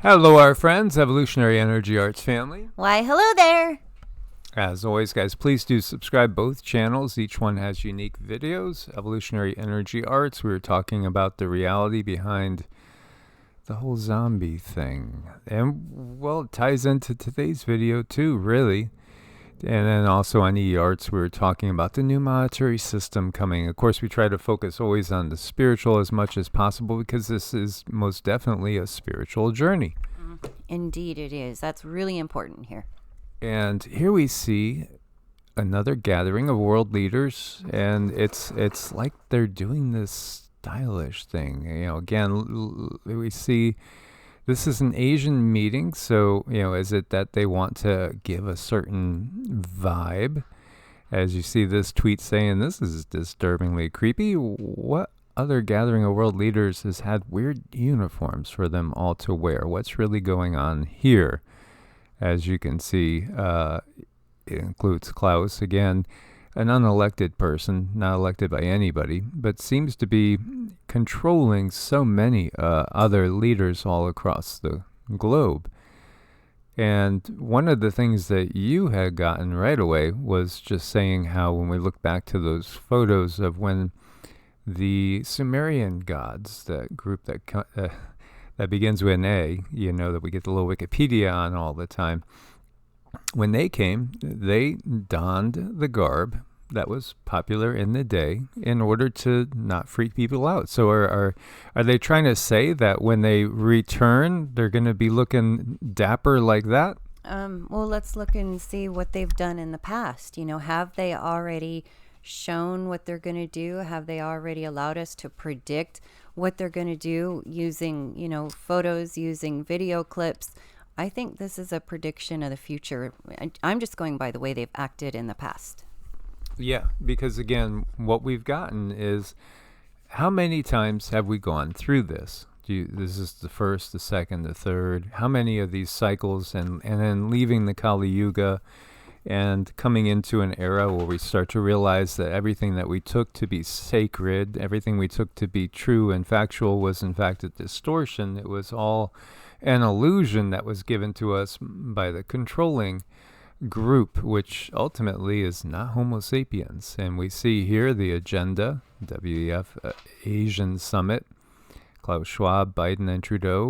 Hello, our friends, Evolutionary Energy Arts family. Why, hello there. As always, guys, please do subscribe both channels. Each one has unique videos. Evolutionary Energy Arts, we were talking about the reality behind the whole zombie thing. And, well, it ties into today's video, too, really. And then also on EEARTS, we were talking about the new monetary system coming. Of course, we try to focus always on the spiritual as much as possible because this is most definitely a spiritual journey. Indeed it is. That's really important here. And here we see another gathering of world leaders, and it's like they're doing this stylish thing. Again, we see this is an Asian meeting, so, is it that they want to give a certain vibe? As you see this tweet saying, this is disturbingly creepy. What other gathering of world leaders has had weird uniforms for them all to wear? What's really going on here? As you can see, it includes Klaus, again, an unelected person, not elected by anybody, but seems to be controlling so many other leaders all across the globe. And one of the things that you had gotten right away was just saying how when we look back to those photos of when the Sumerian gods, that group that begins with an A, that we get the little Wikipedia on all the time, when they came, they donned the garb that was popular in the day in order to not freak people out. So are they trying to say that when they return, they're going to be looking dapper like that? Well, let's look and see what they've done in the past. Have they already shown what they're going to do? Have they already allowed us to predict what they're going to do using, photos, using video clips? I think this is a prediction of the future. I'm just going by the way they've acted in the past. Yeah, because again, what we've gotten is, how many times have we gone through this? This is the first, the second, the third. How many of these cycles and then leaving the Kali Yuga and coming into an era where we start to realize that everything that we took to be sacred, everything we took to be true and factual was in fact a distortion. It was all an illusion that was given to us by the controlling group, which ultimately is not Homo sapiens. And we see here the agenda, WEF Asian Summit, Klaus Schwab, Biden, and Trudeau.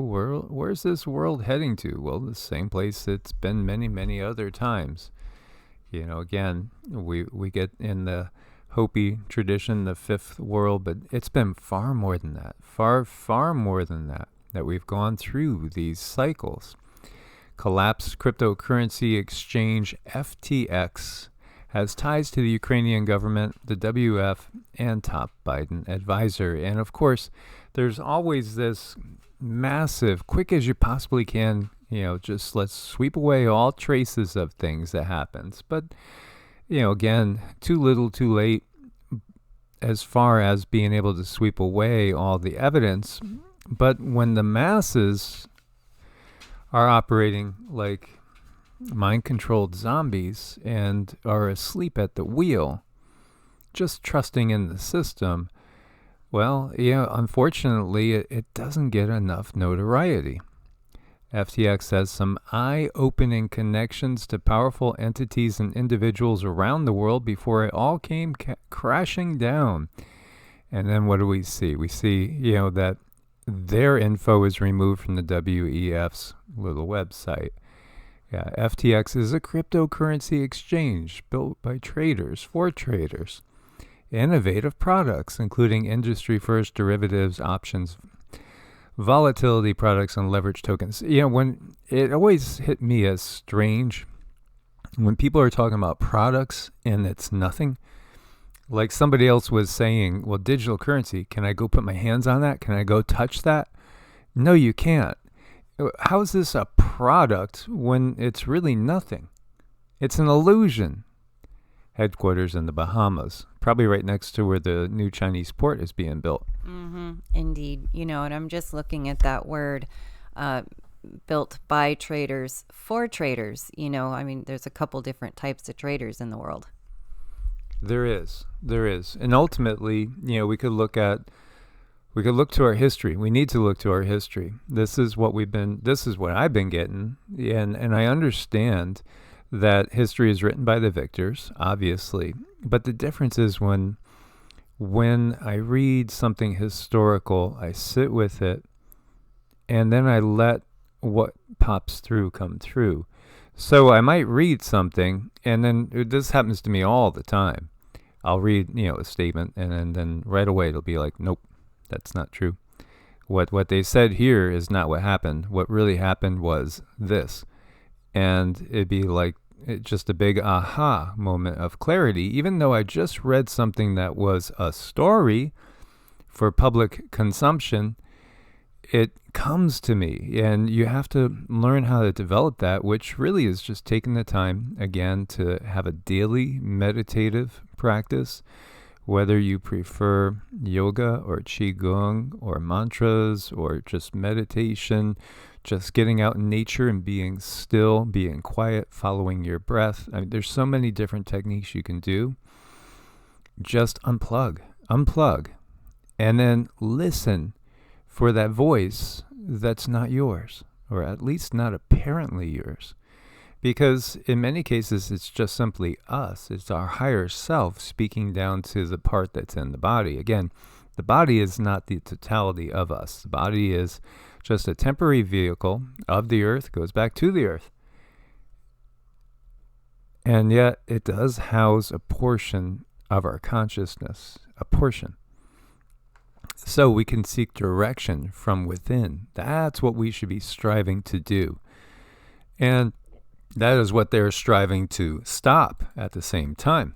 Where's this world heading to? Well, the same place it's been many, many other times. Again, we get in the Hopi tradition, the fifth world, but it's been far more than that, far more than that we've gone through these cycles. Collapsed cryptocurrency exchange FTX has ties to the Ukrainian government, the WF, and top Biden advisor. And of course, there's always this massive, quick as you possibly can, just let's sweep away all traces of things that happens. But, again, too little, too late as far as being able to sweep away all the evidence. But when the masses are operating like mind-controlled zombies and are asleep at the wheel, just trusting in the system, well, unfortunately, it doesn't get enough notoriety. FTX has some eye-opening connections to powerful entities and individuals around the world before it all came crashing down. And then what do we see? We see, that their info is removed from the WEF's little website. Yeah, FTX is a cryptocurrency exchange built by traders for traders. Innovative products, including industry-first derivatives, options, volatility products, and leverage tokens. When it always hit me as strange when people are talking about products and it's nothing. Like somebody else was saying, well, digital currency, can I go put my hands on that? Can I go touch that? No, you can't. How is this a product when it's really nothing? It's an illusion. Headquarters in the Bahamas, probably right next to where the new Chinese port is being built. Indeed. And I'm just looking at that word, built by traders for traders. There's a couple different types of traders in the world. There is. And ultimately, we could look at We could look to our history. We need to look to our history. This is what I've been getting. And I understand that history is written by the victors, obviously. But the difference is when I read something historical, I sit with it, and then I let what pops through come through. So I might read something, and then this happens to me all the time. I'll read, a statement, and then right away it'll be like, nope, that's not true. What they said here is not what happened. What really happened was this. And it'd be like just a big aha moment of clarity, even though I just read something that was a story for public consumption. It comes to me, and you have to learn how to develop that, which really is just taking the time, again, to have a daily meditative practice, whether you prefer yoga or Qigong or mantras or just meditation, just getting out in nature and being still, being quiet, following your breath. I mean, there's so many different techniques you can do. Just unplug, and then listen for that voice that's not yours, or at least not apparently yours. Because in many cases, it's just simply us. It's our higher self speaking down to the part that's in the body. Again, the body is not the totality of us. The body is just a temporary vehicle of the earth, goes back to the earth. And yet it does house a portion of our consciousness, a portion. So we can seek direction from within. That's what we should be striving to do. And that is what they're striving to stop at the same time.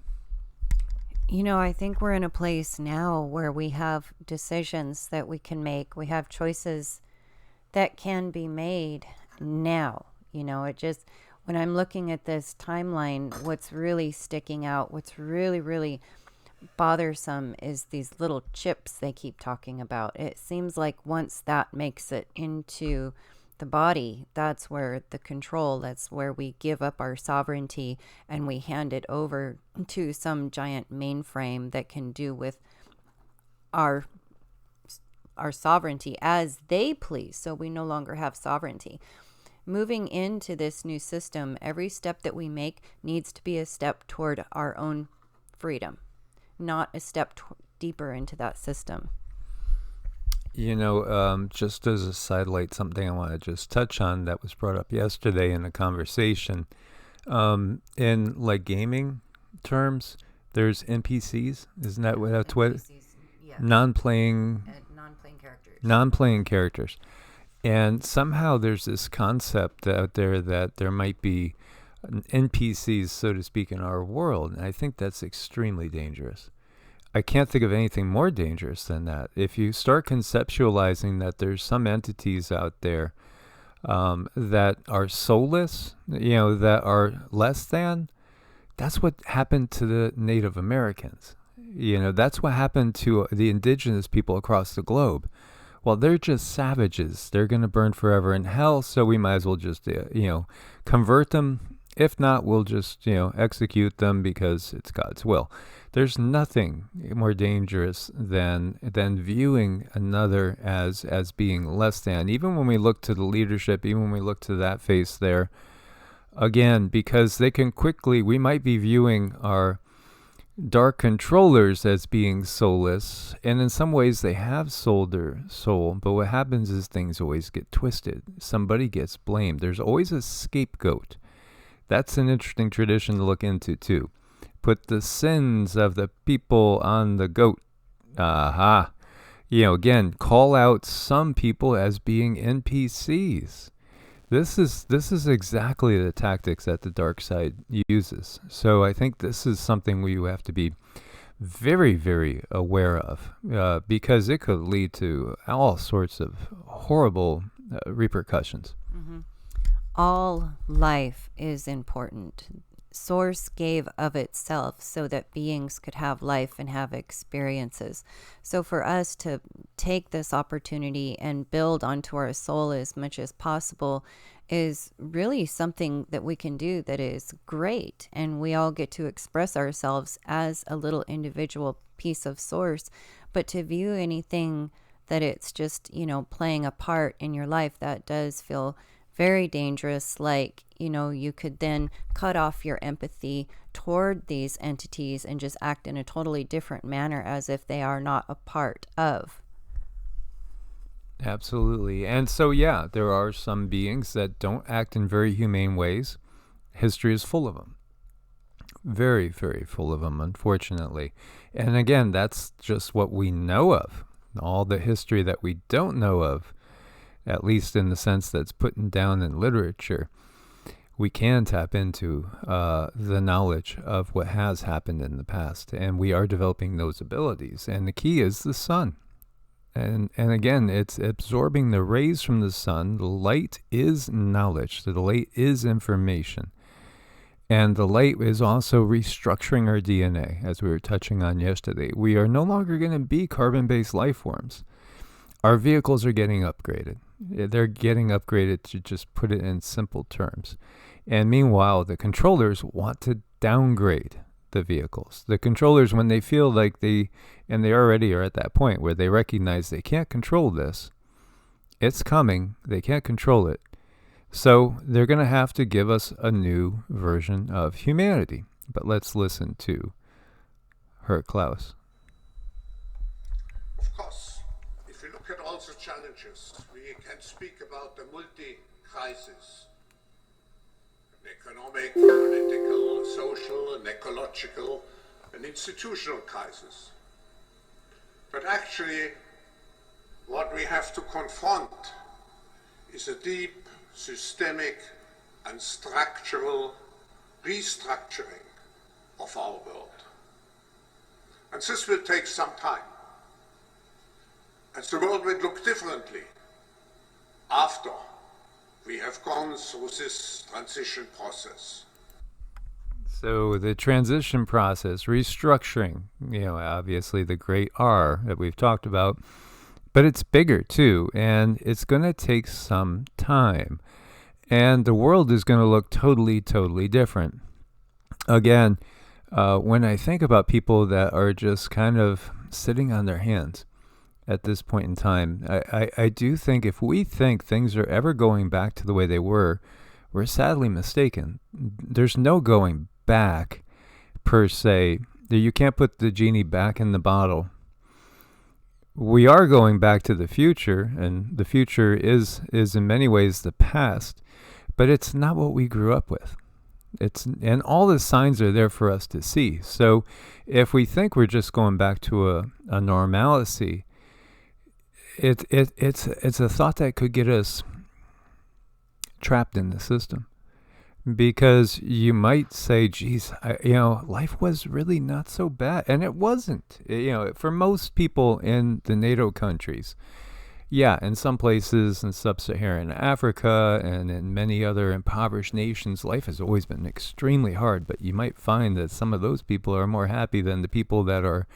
I think we're in a place now where we have decisions that we can make. We have choices that can be made now. When I'm looking at this timeline, what's really sticking out, what's really, really bothersome is these little chips they keep talking about. It seems like once that makes it into the body, that's where the control, that's where we give up our sovereignty and we hand it over to some giant mainframe that can do with our sovereignty as they please. So we no longer have sovereignty. Moving into this new system, every step that we make needs to be a step toward our own freedom, not a step deeper into that system. Just as a sidelight, something I want to just touch on that was brought up yesterday in a conversation. In like gaming terms, there's NPCs. Isn't that what that's what? Yeah. Non-playing characters. Non-playing characters. And somehow there's this concept out there that there might be NPCs, so to speak, in our world. And I think that's extremely dangerous. I can't think of anything more dangerous than that. If you start conceptualizing that there's some entities out there that are soulless, that are less than, that's what happened to the Native Americans. That's what happened to the indigenous people across the globe. Well, they're just savages. They're going to burn forever in hell, so we might as well just, convert them. If not, we'll just, execute them because it's God's will. There's nothing more dangerous than viewing another as being less than. Even when we look to the leadership, even when we look to that face there, again, because we might be viewing our dark controllers as being soulless, and in some ways they have sold their soul, but what happens is things always get twisted. Somebody gets blamed. There's always a scapegoat. That's an interesting tradition to look into too. Put the sins of the people on the goat. Again, call out some people as being NPCs. This is exactly the tactics that the dark side uses. So I think this is something we have to be very, very aware of, because it could lead to all sorts of horrible repercussions. Mm-hmm. All life is important. Source gave of itself so that beings could have life and have experiences. So for us to take this opportunity and build onto our soul as much as possible is really something that we can do that is great. And we all get to express ourselves as a little individual piece of source. But to view anything that it's just, playing a part in your life, that does feel very dangerous. Like, you could then cut off your empathy toward these entities and just act in a totally different manner as if they are not a part of. Absolutely. And so, yeah, there are some beings that don't act in very humane ways. History is full of them. Very, very full of them, unfortunately. And again, that's just what we know of. All the history that we don't know of, at least in the sense that's put down in literature, we can tap into the knowledge of what has happened in the past. And we are developing those abilities. And the key is the sun. And again, it's absorbing the rays from the sun. The light is knowledge. The light is information. And the light is also restructuring our DNA, as we were touching on yesterday. We are no longer going to be carbon-based life forms. Our vehicles are getting upgraded. They're getting upgraded, to just put it in simple terms. And meanwhile, the controllers want to downgrade the vehicles. The controllers, when they feel like and they already are at that point where they recognize they can't control this, it's coming, they can't control it. So they're going to have to give us a new version of humanity. But let's listen to Herr Klaus. Of course, if you look at all the challenges, we can speak about the multi-crisis. An economic, political, social, and ecological, and institutional crisis. But actually, what we have to confront is a deep, systemic, and structural restructuring of our world. And this will take some time. And the world will look differently after we have gone through this transition process. So the transition process, restructuring, obviously the great R that we've talked about, but it's bigger too, and it's going to take some time. And the world is going to look totally, totally different. Again, when I think about people that are just kind of sitting on their hands at this point in time, I do think if we think things are ever going back to the way they were, we're sadly mistaken. There's no going back, per se. You can't put the genie back in the bottle. We are going back to the future, and the future is in many ways the past, but it's not what we grew up with. And all the signs are there for us to see. So if we think we're just going back to a normalcy, it's a thought that could get us trapped in the system. Because you might say, geez, life was really not so bad. And it wasn't. For most people in the NATO countries, yeah, in some places in sub-Saharan Africa and in many other impoverished nations, life has always been extremely hard. But you might find that some of those people are more happy than the people that are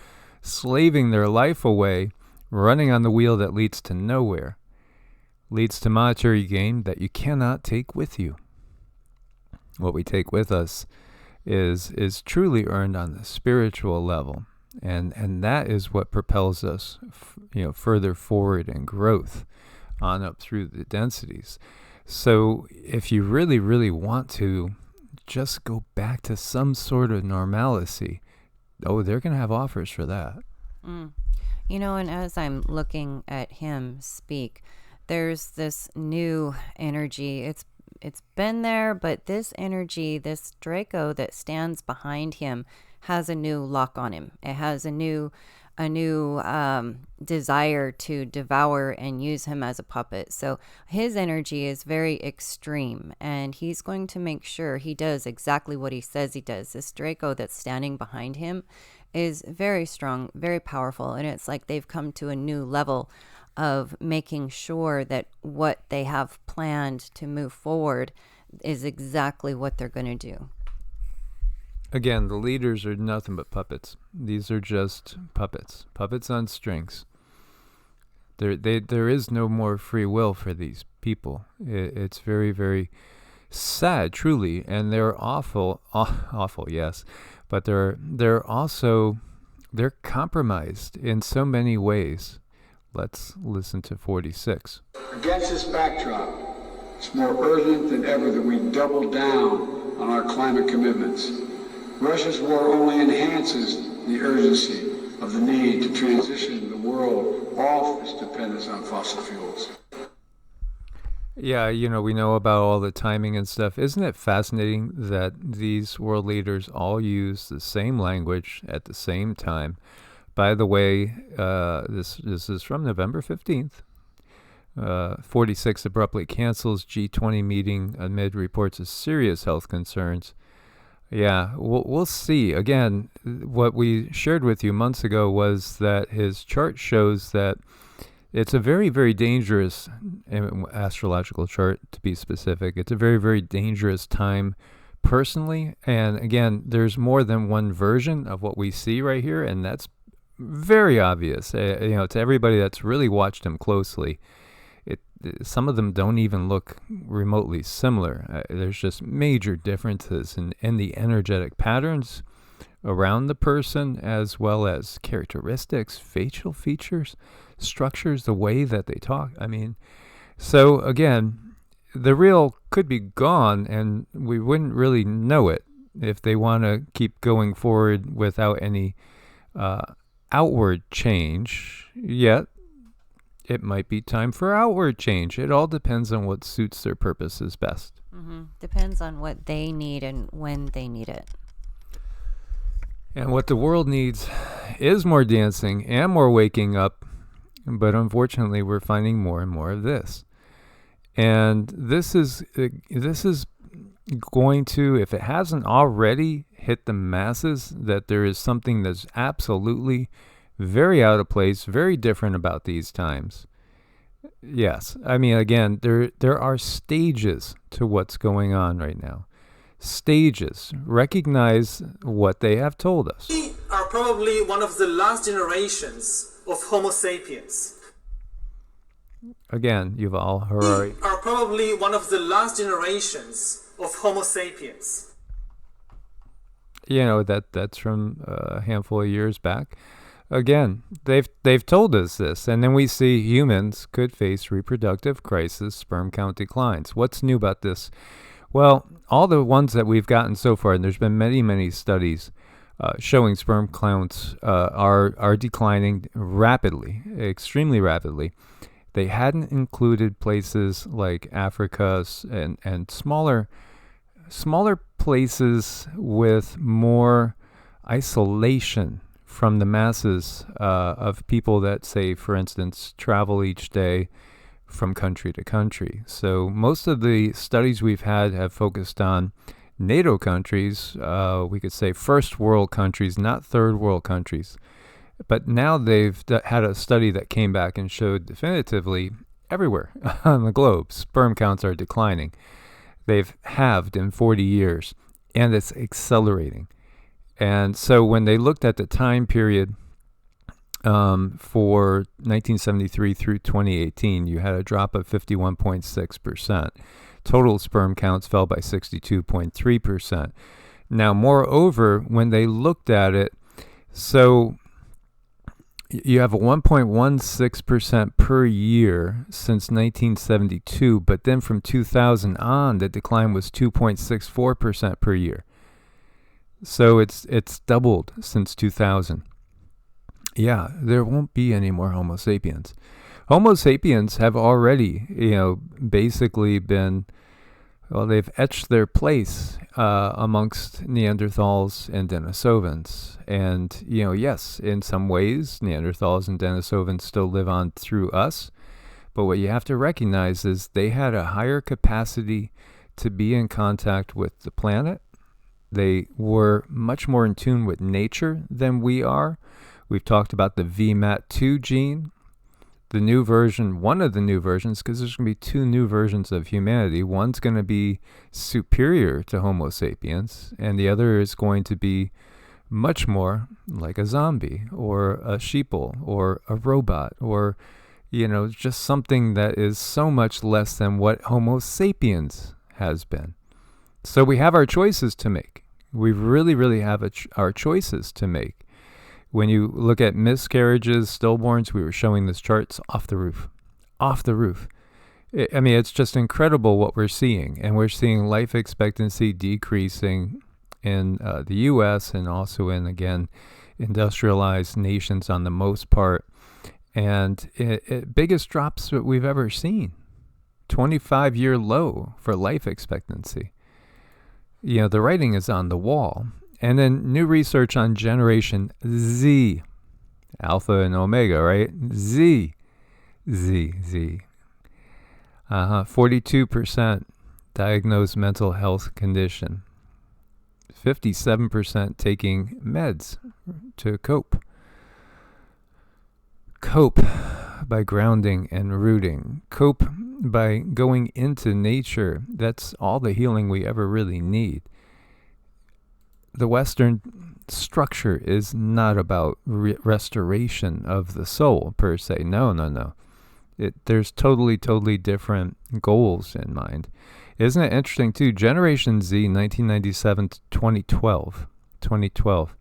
slaving their life away, running on the wheel that leads to nowhere, leads to monetary gain that you cannot take with you. What we take with us is truly earned on the spiritual level, and that is what propels us, further forward in growth, on up through the densities. So, if you really, really want to just go back to some sort of normalcy, they're going to have offers for that. And as I'm looking at him speak, there's this new energy. It's been there, but this energy, this Draco that stands behind him, has a new lock on him. It has a new desire to devour and use him as a puppet. So his energy is very extreme, and he's going to make sure he does exactly what he says he does. This Draco that's standing behind him is very strong, very powerful, and it's like they've come to a new level of making sure that what they have planned to move forward is exactly what they're going to do. Again, the leaders are nothing but puppets. These are just puppets on strings. There is no more free will for these people. It's very, very sad, truly, and they're awful, yes, but they're compromised in so many ways. Let's listen to 46. Against this backdrop, it's more urgent than ever that we double down on our climate commitments. Russia's war only enhances the urgency of the need to transition the world off its dependence on fossil fuels. Yeah, we know about all the timing and stuff. Isn't it fascinating that these world leaders all use the same language at the same time? By the way, this is from November 15th. 46 abruptly cancels G20 meeting amid reports of serious health concerns. Yeah, we'll see. Again, what we shared with you months ago was that his chart shows that it's a very, very dangerous astrological chart, to be specific. It's a very, very dangerous time personally. And again, there's more than one version of what we see right here, and that's very obvious. To everybody that's really watched him closely, some of them don't even look remotely similar. There's just major differences in the energetic patterns around the person, as well as characteristics, facial features, structures, the way that they talk. So again, the real could be gone, and we wouldn't really know it if they want to keep going forward without any outward change. Yet it might be time for outward change. It all depends on what suits their purposes best. Depends on what they need and when they need it. And what the world needs is more dancing and more waking up. But unfortunately, we're finding more and more of this. And this is going to, if it hasn't already hit the masses, that there is something that's absolutely very out of place, very different about these times. Yes, again, there are stages to what's going on right now. Stages. Recognize what they have told us. We are probably one of the last generations of Homo sapiens. Again, Yuval Harari. We are probably one of the last generations of Homo sapiens. That's from a handful of years back. Again, they've told us this, and then we see humans could face reproductive crisis, sperm count declines. What's new about this? Well, all the ones that we've gotten so far, and there's been many, many studies showing sperm counts are declining rapidly, extremely rapidly. They hadn't included places like Africa and smaller places with more isolation from the masses of people that, say, for instance, travel each day from country to country. So most of the studies we've had have focused on NATO countries, we could say first world countries, not third world countries. But now they've had a study that came back and showed definitively everywhere on the globe, sperm counts are declining. They've halved in 40 years, and it's accelerating. And so when they looked at the time period for 1973 through 2018, you had a drop of 51.6%. Total sperm counts fell by 62.3%. Now, moreover, when they looked at it, so you have a 1.16% per year since 1972, but then from 2000 on, the decline was 2.64% per year. So it's doubled since 2000. Yeah, there won't be any more Homo sapiens. Homo sapiens have already, basically been, they've etched their place amongst Neanderthals and Denisovans. And, yes, in some ways, Neanderthals and Denisovans still live on through us. But what you have to recognize is they had a higher capacity to be in contact with the planet. They were much more in tune with nature than we are. We've talked about the VMAT2 gene. The new version, one of the new versions, because there's going to be two new versions of humanity. One's going to be superior to Homo sapiens, and the other is going to be much more like a zombie or a sheeple or a robot or, just something that is so much less than what Homo sapiens has been. So we have our choices to make. We really, really have our choices to make. When you look at miscarriages, stillborns, we were showing this charts off the roof. Off the roof. I mean, it's just incredible what we're seeing. And we're seeing life expectancy decreasing in the U.S. and also in, again, industrialized nations on the most part. And biggest drops that we've ever seen. 25-year low for life expectancy. You know, the writing is on the wall. And then new research on Generation Z. Alpha and Omega, right? Z. 42% diagnosed mental health condition. 57% taking meds to cope. Cope by grounding and rooting. Cope by going into nature. That's all the healing we ever really need. The Western structure is not about restoration of the soul per se. No. There's totally different goals in mind. Isn't it interesting too? Generation Z, 1997 to 2012.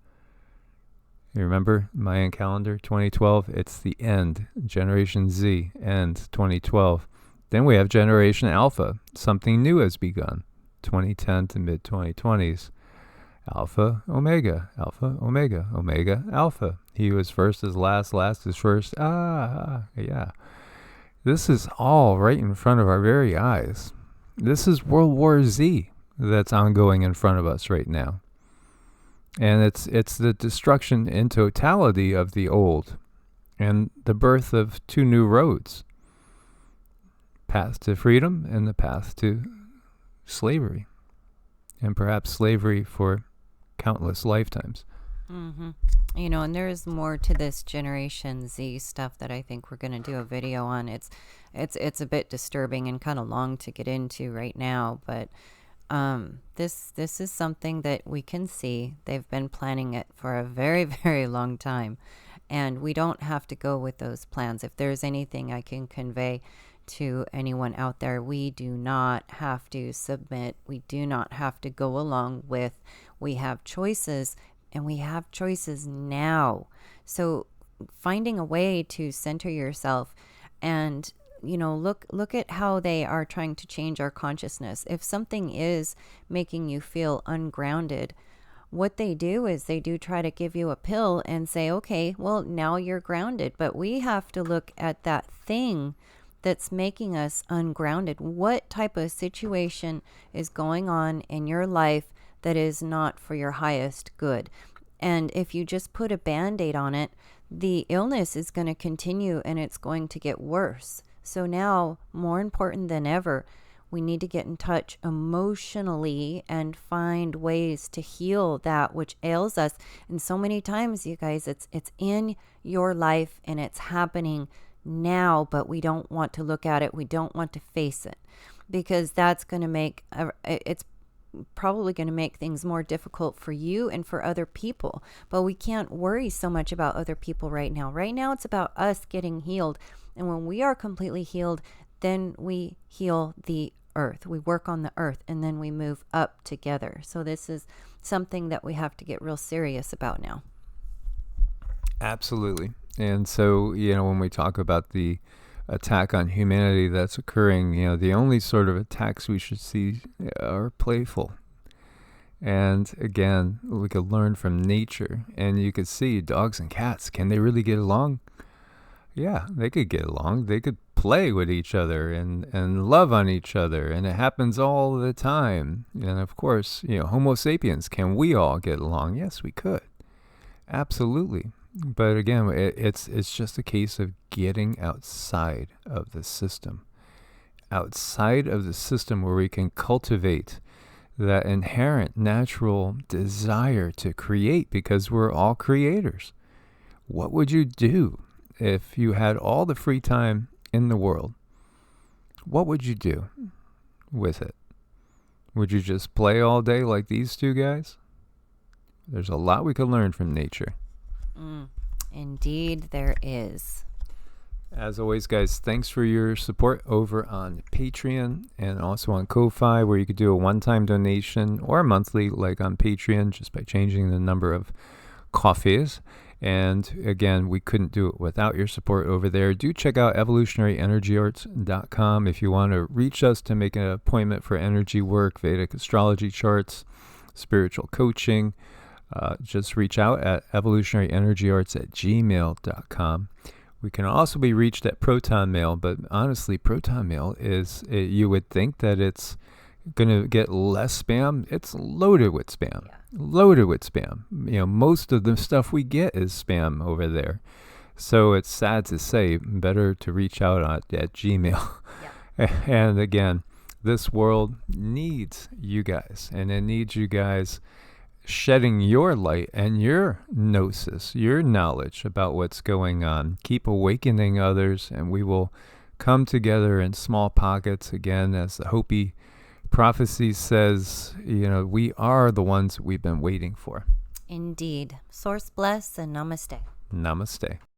You remember Mayan calendar, 2012? It's the end. Generation Z, end, 2012. Then we have Generation Alpha. Something new has begun. 2010 to mid-2020s. Alpha, Omega, Omega, Alpha. He was first is last is first. Yeah. This is all right in front of our very eyes. This is World War Z that's ongoing in front of us right now. And it's the destruction in totality of the old and the birth of two new roads. Path to freedom and the path to slavery. And perhaps slavery for countless lifetimes. Mm-hmm. You know, and there's more to this Generation Z stuff that I think we're going to do a video on. It's a bit disturbing and kind of long to get into right now, but this is something that we can see. They've been planning it for a very, very long time, and we don't have to go with those plans. If there's anything I can convey to anyone out there, we do not have to submit. We do not have to go along with. We have choices, and we have choices now. So finding a way to center yourself and, you know, look at how they are trying to change our consciousness. If something is making you feel ungrounded, what they do is they do try to give you a pill and say, okay, well, now you're grounded. But we have to look at that thing that's making us ungrounded. What type of situation is going on in your life that is not for your highest good? And if you just put a Band-Aid on it, the illness is going to continue and it's going to get worse. So now, more important than ever, we need to get in touch emotionally and find ways to heal that which ails us. And so many times, you guys, it's in your life and it's happening now, but we don't want to look at it. We don't want to face it, because that's going to make it's probably going to make things more difficult for you and for other people. But we can't worry so much about other people right now. Right now, it's about us getting healed. And when we are completely healed, then we heal the earth. We work on the earth, and then we move up together. So this is something that we have to get real serious about now. Absolutely. And so, you know, when we talk about the attack on humanity that's occurring, you know, the only sort of attacks we should see are playful. And again, we could learn from nature, and you could see dogs and cats. Can they really get along? Yeah, they could get along. They could play with each other and love on each other, and it happens all the time. And of course, you know, Homo sapiens, can we all get along? Yes, we could. Absolutely. But again, it's just a case of getting outside of the system. Outside of the system where we can cultivate that inherent natural desire to create, because we're all creators. What would you do if you had all the free time in the world? What would you do with it? Would you just play all day like these two guys? There's a lot we could learn from nature. Indeed, there is. As always, guys, thanks for your support over on Patreon and also on Ko-Fi, where you could do a one-time donation or a monthly, like on Patreon, just by changing the number of coffees. And again, we couldn't do it without your support over there. Do check out evolutionaryenergyarts.com if you want to reach us to make an appointment for energy work, Vedic astrology charts, spiritual coaching. Just reach out at evolutionaryenergyarts@gmail.com. We can also be reached at Proton Mail, but honestly, Proton Mail is, you would think that it's going to get less spam. It's loaded with spam. Loaded with spam. Most of the stuff we get is spam over there. So it's sad to say, better to reach out at Gmail. And again, this world needs you guys, and it needs you guys shedding your light and your gnosis, your knowledge about what's going on. Keep awakening others, and we will come together in small pockets again, as the Hopi prophecy says, we are the ones we've been waiting for. Indeed. Source bless and namaste. Namaste.